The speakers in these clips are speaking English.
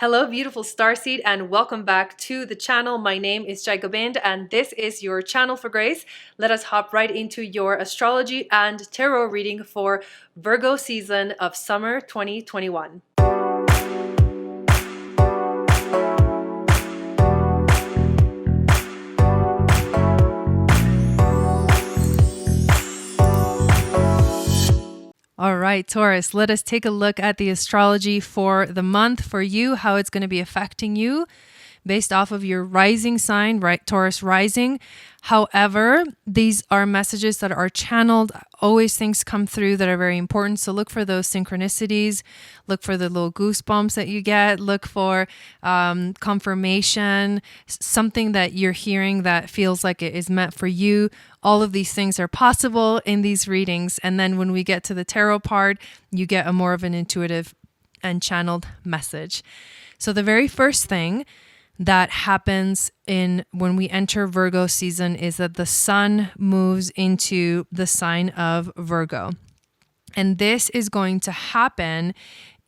Hello, beautiful starseed, and welcome back to the channel. My name is Gobind, and this is your channel for grace. Let us hop right into your astrology and tarot reading for Virgo season of summer 2021. All right, Taurus, let us take a look at the astrology for the month for you, how it's going to be affecting you based off of your rising sign, right? Taurus rising. However, these are messages that are channeled. Always things come through that are very important. So look for those synchronicities. Look for the little goosebumps that you get. Look for confirmation, something that you're hearing that feels like it is meant for you. All of these things are possible in these readings. And then when we get to the tarot part, you get a more of an intuitive and channeled message. So the very first thing that happens when we enter Virgo season is that the sun moves into the sign of Virgo. And this is going to happen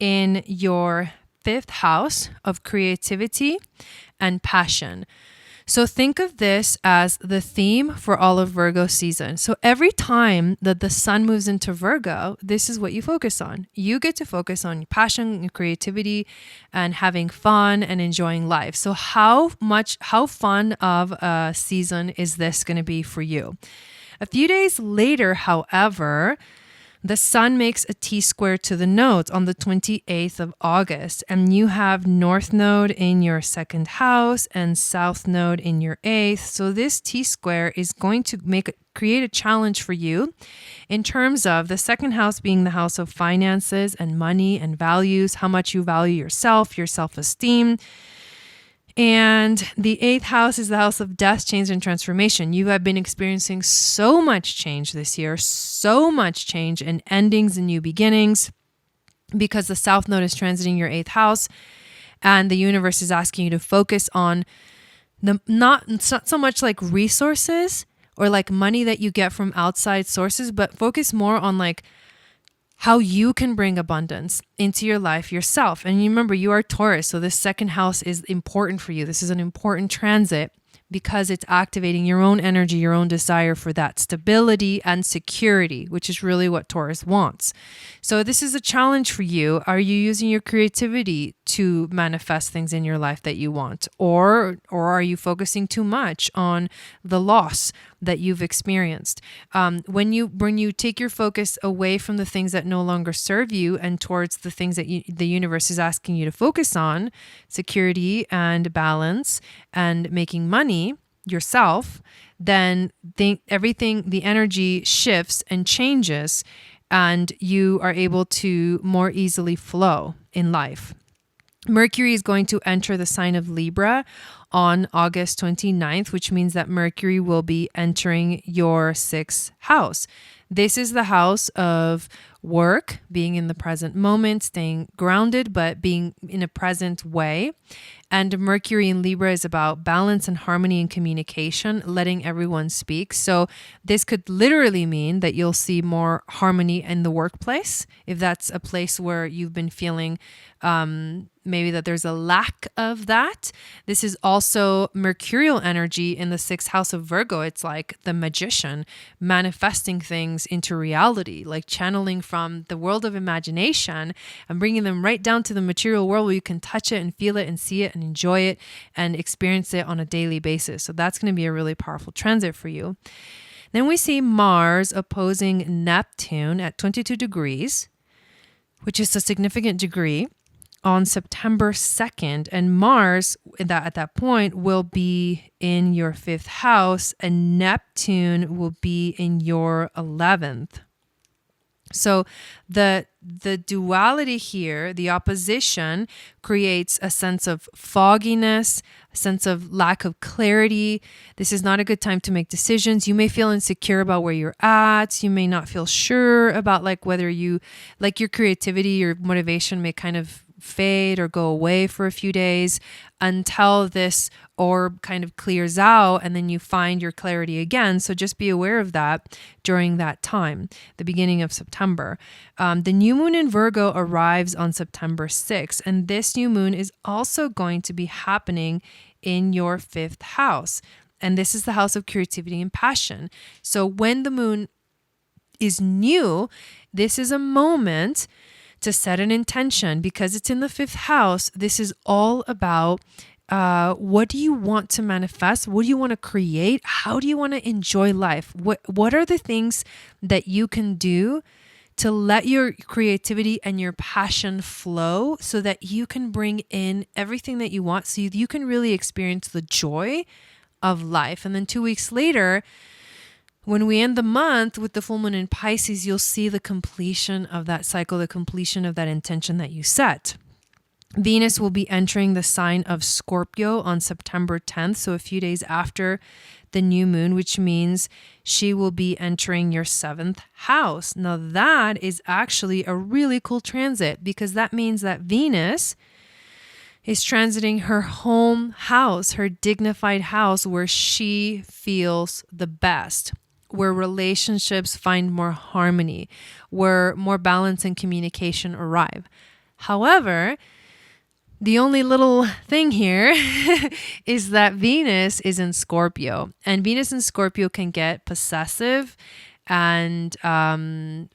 in your fifth house of creativity and passion. So think of this as the theme for all of Virgo season. So every time that the sun moves into Virgo, this is what you focus on. You get to focus on your passion, your creativity, and having fun and enjoying life. So how fun of a season is this going to be for you? A few days later, however, the sun makes a T-square to the nodes on the 28th of August, and you have North Node in your second house and South Node in your eighth. So this T-square is going to create a challenge for you in terms of the second house being the house of finances and money and values, how much you value yourself, your self-esteem. And the eighth house is the house of death, change, and transformation. You have been experiencing so much change this year, so much change and endings and new beginnings because the South Node is transiting your eighth house and the universe is asking you to focus on not so much like resources or like money that you get from outside sources, but focus more on like how you can bring abundance into your life yourself. And you remember, you are Taurus, so this second house is important for you. This is an important transit because it's activating your own energy, your own desire for that stability and security, which is really what Taurus wants. So this is a challenge for you. Are you using your creativity to manifest things in your life that you want? Or are you focusing too much on the loss that you've experienced? When you take your focus away from the things that no longer serve you and towards the things that the universe is asking you to focus on, security and balance and making money yourself, then the energy shifts and changes and you are able to more easily flow in life. Mercury is going to enter the sign of Libra on August 29th, which means that Mercury will be entering your sixth house. This is the house of work, being in the present moment, staying grounded, but being in a present way. And Mercury in Libra is about balance and harmony and communication, letting everyone speak. So this could literally mean that you'll see more harmony in the workplace, if that's a place where you've been feeling maybe that there's a lack of that. This is also Mercurial energy in the sixth house of Virgo. It's like the magician manifesting things into reality, like channeling from the world of imagination and bringing them right down to the material world where you can touch it and feel it and see it and enjoy it and experience it on a daily basis. So that's going to be a really powerful transit for you. Then we see Mars opposing Neptune at 22 degrees, which is a significant degree, on September 2nd, and Mars at that point will be in your fifth house and Neptune will be in your 11th. So the duality here, the opposition, creates a sense of fogginess, a sense of lack of clarity. This is not a good time to make decisions. You may feel insecure about where you're at. You may not feel sure about like whether you, like your creativity, your motivation may kind of fade or go away for a few days until this orb kind of clears out, and then you find your clarity again. So just be aware of that during that time, the beginning of September. The new moon in Virgo arrives on September 6th, and this new moon is also going to be happening in your 5th house. And this is the house of creativity and passion. So when the moon is new, this is a moment to set an intention because it's in the 5th house. This is all about what do you want to manifest? What do you want to create? How do you want to enjoy life? What are the things that you can do to let your creativity and your passion flow so that you can bring in everything that you want, so you can really experience the joy of life? And then 2 weeks later, when we end the month with the full moon in Pisces, you'll see the completion of that cycle, the completion of that intention that you set. Venus will be entering the sign of Scorpio on September 10th, so a few days after the new moon, which means she will be entering your 7th house. Now that is actually a really cool transit because that means that Venus is transiting her home house, her dignified house where she feels the best, where relationships find more harmony, where more balance and communication arrive. However, the only little thing here is that Venus is in Scorpio, and Venus in Scorpio can get possessive and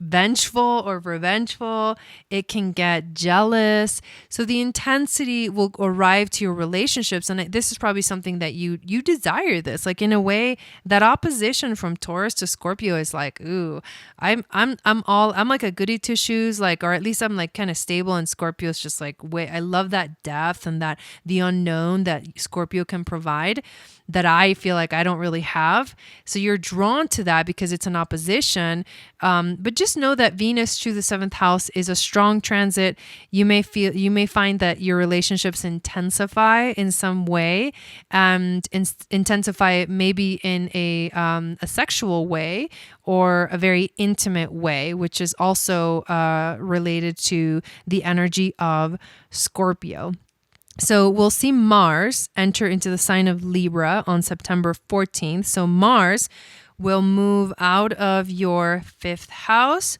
vengeful or revengeful. It can get jealous. So the intensity will arrive to your relationships. And this is probably something that you desire this. Like in a way, that opposition from Taurus to Scorpio is like, ooh, I'm like a goody two shoes, like, or at least I'm like kind of stable. And Scorpio is just like, wait, I love that depth and that the unknown that Scorpio can provide that I feel like I don't really have. So you're drawn to that because it's an opposition. But just know that Venus to the 7th house is a strong transit. You may find that your relationships intensify in some way, and intensify maybe in a sexual way or a very intimate way, which is also related to the energy of Scorpio. So we'll see Mars enter into the sign of Libra on September 14th. So Mars will move out of your 5th house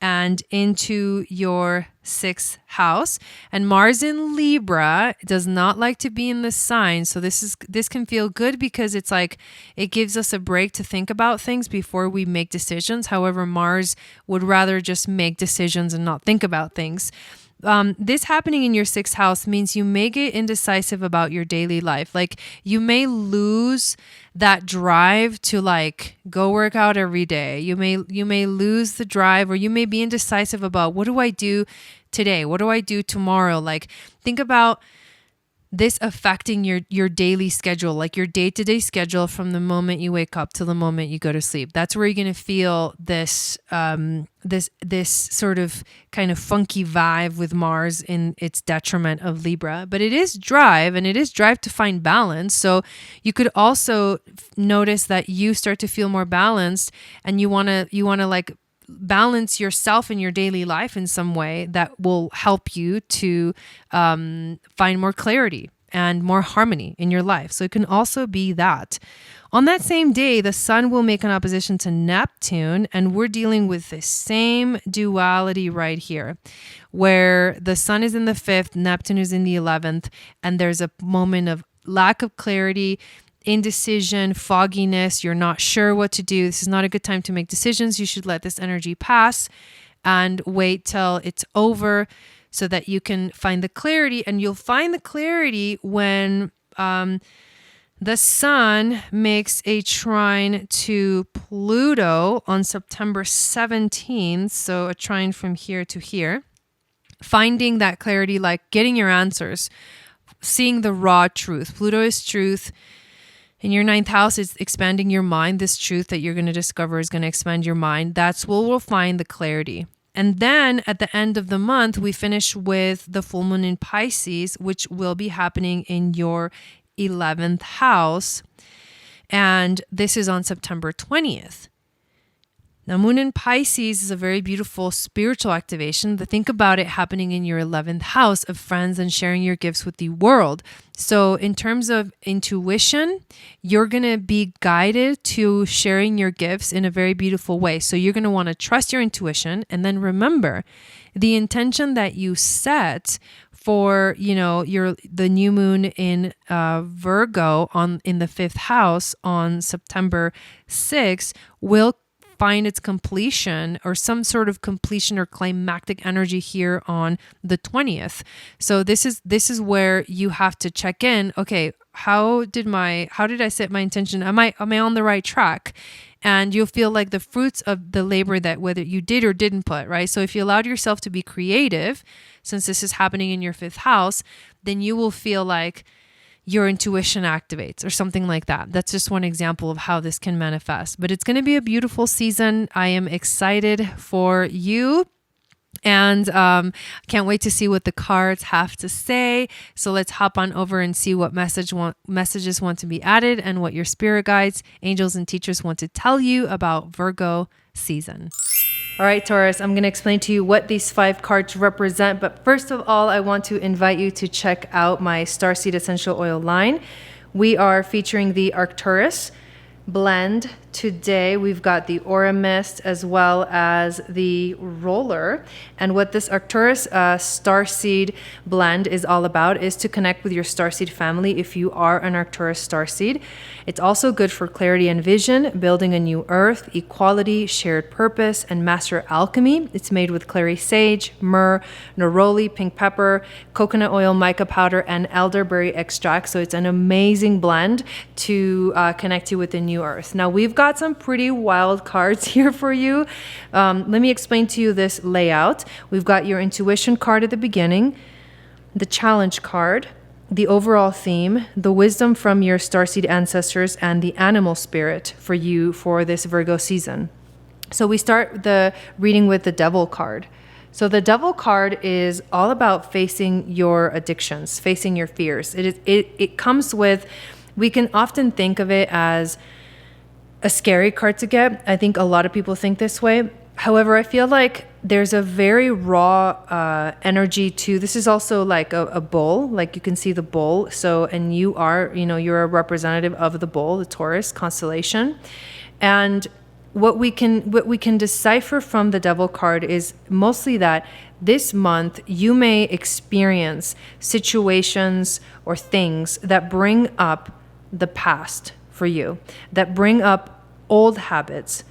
and into your 6th house. And Mars in Libra does not like to be in the sign. So this can feel good because it's like it gives us a break to think about things before we make decisions. However, Mars would rather just make decisions and not think about things. This happening in your 6th house means you may get indecisive about your daily life. Like you may lose that drive to like go work out every day. You may lose the drive, or you may be indecisive about what do I do today? What do I do tomorrow? Like think about this affecting your daily schedule, like your day-to-day schedule from the moment you wake up to the moment you go to sleep. That's where you're going to feel this this sort of kind of funky vibe with Mars in its detriment of Libra. But it is drive, and it is drive to find balance. So you could also notice that you start to feel more balanced, and you want to like balance yourself in your daily life in some way that will help you to find more clarity and more harmony in your life. So it can also be that. On that same day, the sun will make an opposition to Neptune, and we're dealing with the same duality right here, where the sun is in the 5th, Neptune is in the 11th, and there's a moment of lack of clarity, indecision, fogginess. You're not sure what to do. This is not a good time to make decisions. You should let this energy pass and wait till it's over so that you can find the clarity. And you'll find the clarity when the sun makes a trine to Pluto on September 17th. So a trine from here to here. Finding that clarity, like getting your answers, seeing the raw truth. Pluto is truth. In your 9th house, it's expanding your mind. This truth that you're going to discover is going to expand your mind. That's where we'll find the clarity. And then at the end of the month, we finish with the full moon in Pisces, which will be happening in your 11th house. And this is on September 20th. Now, Moon in Pisces is a very beautiful spiritual activation. Think about it happening in your 11th house of friends and sharing your gifts with the world. So in terms of intuition, you're going to be guided to sharing your gifts in a very beautiful way. So you're going to want to trust your intuition. And then remember, the intention that you set for, the new moon in Virgo in the 5th house on September 6th will find its completion or some sort of completion or climactic energy here on the 20th. So this is where you have to check in. Okay, how did I set my intention? Am I on the right track? And you'll feel like the fruits of the labor that whether you did or didn't put, right? So if you allowed yourself to be creative, since this is happening in your 5th house, then you will feel like your intuition activates or something like that. That's just one example of how this can manifest. But it's going to be a beautiful season. I am excited for you. And can't wait to see what the cards have to say. So let's hop on over and see what messages want to be added and what your spirit guides, angels, and teachers want to tell you about Virgo season. All right, Taurus, I'm going to explain to you what these 5 cards represent. But first of all, I want to invite you to check out my Starseed Essential Oil line. We are featuring the Arcturus blend today. We've got the Aura Mist as well as the Roller. And what this Arcturus Starseed blend is all about is to connect with your Starseed family if you are an Arcturus Starseed. It's also good for clarity and vision, building a new earth, equality, shared purpose, and master alchemy. It's made with clary sage, myrrh, neroli, pink pepper, coconut oil, mica powder, and elderberry extract. So it's an amazing blend to connect you with the new earth. Now, we've got some pretty wild cards here for you. Let me explain to you this layout. We've got your intuition card at the beginning, the challenge card, the overall theme, the wisdom from your starseed ancestors, and the animal spirit for you for this Virgo season. So we start the reading with the devil card. So the devil card is all about facing your addictions, facing your fears. It comes with, we can often think of it as a scary card to get. I think a lot of people think this way. However, I feel like there's a very raw energy to this. Is also like a bull, like you can see the bull. So, and you're a representative of the bull, the Taurus constellation. And what we can decipher from the devil card is mostly that this month you may experience situations or things that bring up the past for you, that bring up old habits,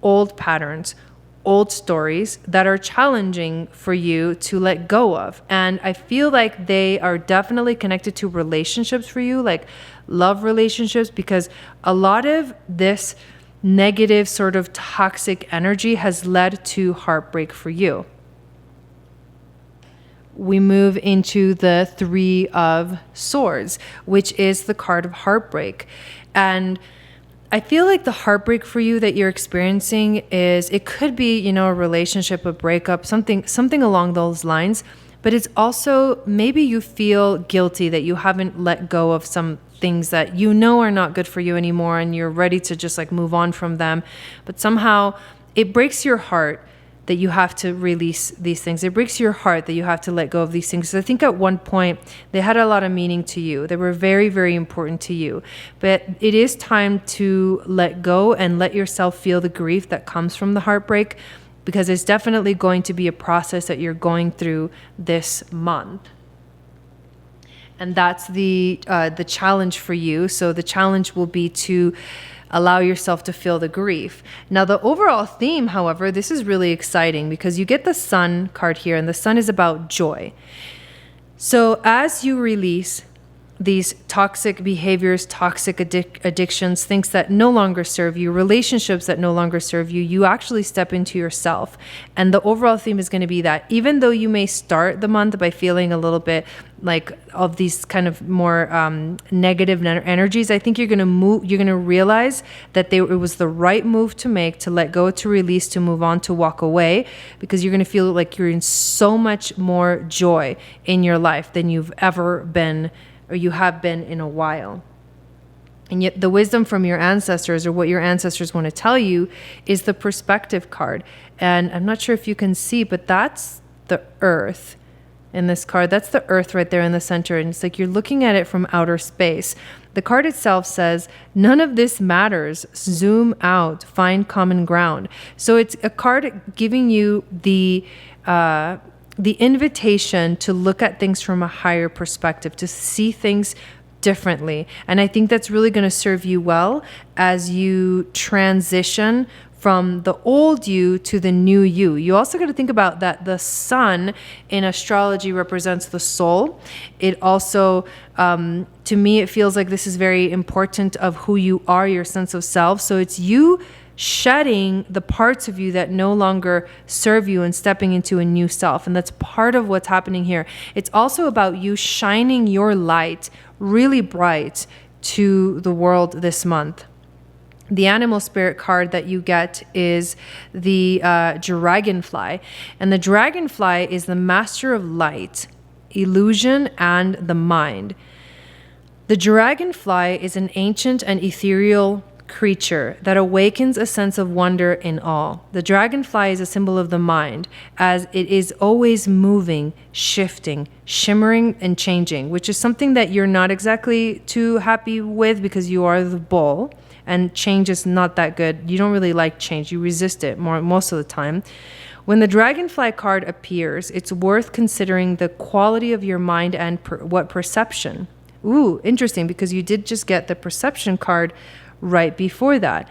old patterns, old stories that are challenging for you to let go of. And I feel like they are definitely connected to relationships for you, like love relationships, because a lot of this negative sort of toxic energy has led to heartbreak for you. We move into the 3 of Swords, which is the card of heartbreak. And I feel like the heartbreak for you that you're experiencing it could be, a relationship, a breakup, something along those lines. But it's also maybe you feel guilty that you haven't let go of some things that are not good for you anymore, and you're ready to just like move on from them. But somehow it breaks your heart that you have to release these things. It breaks your heart that you have to let go of these things. So I think at one point they had a lot of meaning to you. They were very, very important to you. But it is time to let go and let yourself feel the grief that comes from the heartbreak, because it's definitely going to be a process that you're going through this month. And that's the challenge for you. So the challenge will be to allow yourself to feel the grief. Now, the overall theme, however, this is really exciting because you get the Sun card here, and the Sun is about joy. So as you release these toxic behaviors, toxic addictions, things that no longer serve you, relationships that no longer serve you, you actually step into yourself. And the overall theme is going to be that even though you may start the month by feeling a little bit like of these kind of more negative energies, I think you're going to realize that it was the right move to make, to let go, to release, to move on, to walk away, because you're going to feel like you're in so much more joy in your life than you've ever been, or you have been in a while. And yet the wisdom from your ancestors, or what your ancestors want to tell you, is the perspective card. And I'm not sure if you can see, but that's the earth in this card. That's the earth right there in the center. And it's like you're looking at it from outer space. The card itself says, none of this matters. Zoom out, find common ground. So it's a card giving you the invitation to look at things from a higher perspective, to see things differently. And I think that's really going to serve you well as you transition from the old you to the new you. You also got to think about that the sun in astrology represents the soul. It also, to me, it feels like this is very important of who you are, your sense of self. So it's you shedding the parts of you that no longer serve you and stepping into a new self. And that's part of what's happening here. It's also about you shining your light really bright to the world this month. The animal spirit card that you get is the dragonfly. And the dragonfly is the master of light, illusion, and the mind. The dragonfly is an ancient and ethereal creature that awakens a sense of wonder in all. The dragonfly is a symbol of the mind, as it is always moving, shifting, shimmering, and changing, which is something that you're not exactly too happy with because you are the bull, and change is not that good. You don't really like change. You resist it most of the time. When the dragonfly card appears, it's worth considering the quality of your mind and what perception. Ooh, interesting, because you did just get the perception card right before that.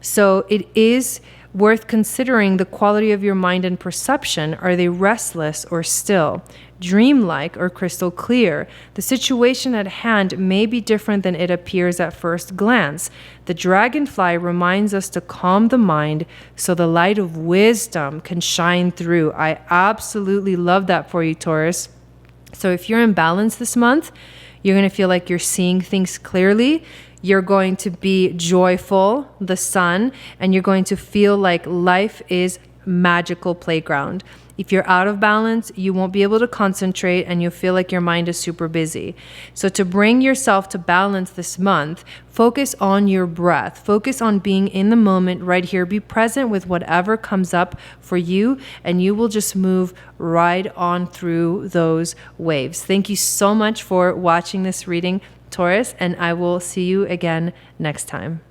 So it is worth considering the quality of your mind and perception. Are they restless or still? Dreamlike or crystal clear? The situation at hand may be different than it appears at first glance. The dragonfly reminds us to calm the mind so the light of wisdom can shine through. I absolutely love that for you, Taurus. So if you're in balance this month, you're going to feel like you're seeing things clearly. You're going to be joyful, the sun, and you're going to feel like life is magical playground. If you're out of balance, you won't be able to concentrate and you'll feel like your mind is super busy. So to bring yourself to balance this month, focus on your breath. Focus on being in the moment right here. Be present with whatever comes up for you, and you will just move right on through those waves. Thank you so much for watching this reading, Taurus, and I will see you again next time.